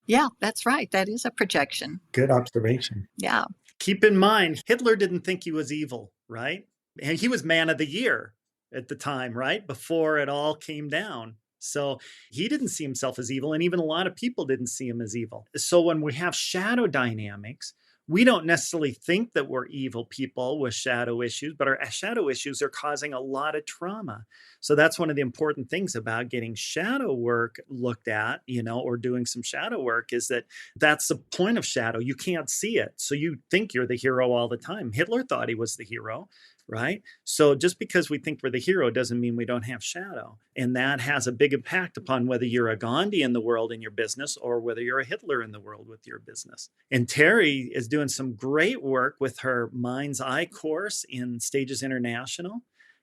Yeah, that's right. That is a projection. Good observation. Yeah. Keep in mind, Hitler didn't think he was evil, right? And he was man of the year at the time, right? Before it all came down. So he didn't see himself as evil, and even a lot of people didn't see him as evil. So when we have shadow dynamics, we don't necessarily think that we're evil people with shadow issues, but our shadow issues are causing a lot of trauma. So that's one of the important things about getting shadow work looked at, or doing some shadow work, is that that's the point of shadow. You can't see it. So you think you're the hero all the time. Hitler thought he was the hero, right? So just because we think we're the hero doesn't mean we don't have shadow. And that has a big impact upon whether you're a Gandhi in the world in your business or whether you're a Hitler in the world with your business. And Terri is doing some great work with her Mind's Eye course in Stages International.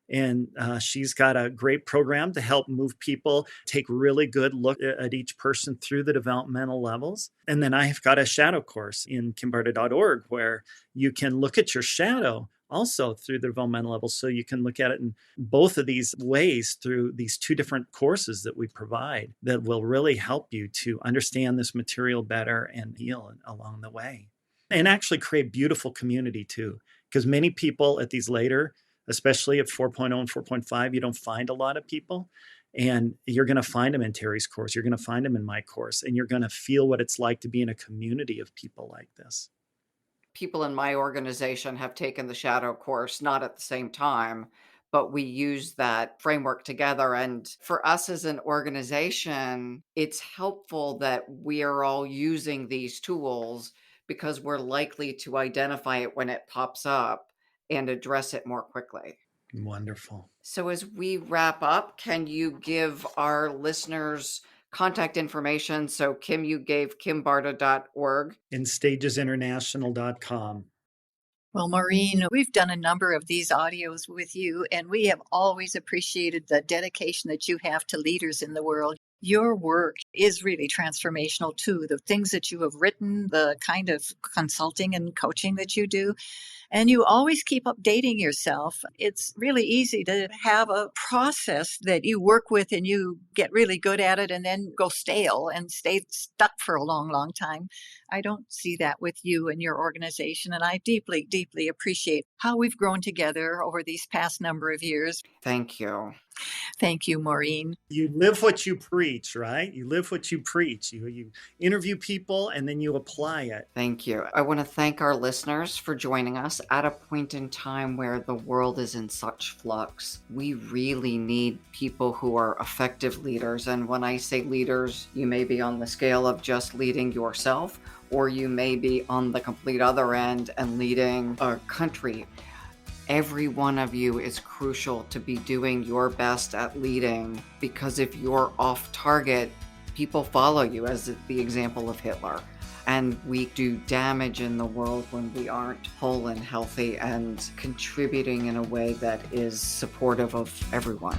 And she's got a great program to help move people, take really good look at each person through the developmental levels. And then I've got a shadow course in kimbarta.org where you can look at your shadow also through the developmental levels. So you can look at it in both of these ways through these two different courses that we provide that will really help you to understand this material better and heal along the way. And actually create beautiful community too, because many people at these later, especially at 4.0 and 4.5, you don't find a lot of people. And you're going to find them in Terri's course. You're going to find them in my course. And you're going to feel what it's like to be in a community of people like this. People in my organization have taken the shadow course, not at the same time, but we use that framework together. And for us as an organization, it's helpful that we are all using these tools because we're likely to identify it when it pops up and address it more quickly. Wonderful. So as we wrap up, can you give our listeners contact information? So Kim, you gave kimbarta.org. And stagesinternational.com. Well, Maureen, we've done a number of these audios with you, and we have always appreciated the dedication that you have to leaders in the world. Your work is really transformational too. The things that you have written, the kind of consulting and coaching that you do, and you always keep updating yourself. It's really easy to have a process that you work with and you get really good at it and then go stale and stay stuck for a long, long time. I don't see that with you and your organization, and I deeply, deeply appreciate how we've grown together over these past number of years. Thank you. Thank you, Maureen. You live what you preach, right? You live what you preach. You interview people and then you apply it. Thank you. I want to thank our listeners for joining us at a point in time where the world is in such flux. We really need people who are effective leaders. And when I say leaders, you may be on the scale of just leading yourself, or you may be on the complete other end and leading a country. Every one of you is crucial to be doing your best at leading, because if you're off target, people follow you, as the example of Hitler. And we do damage in the world when we aren't whole and healthy and contributing in a way that is supportive of everyone.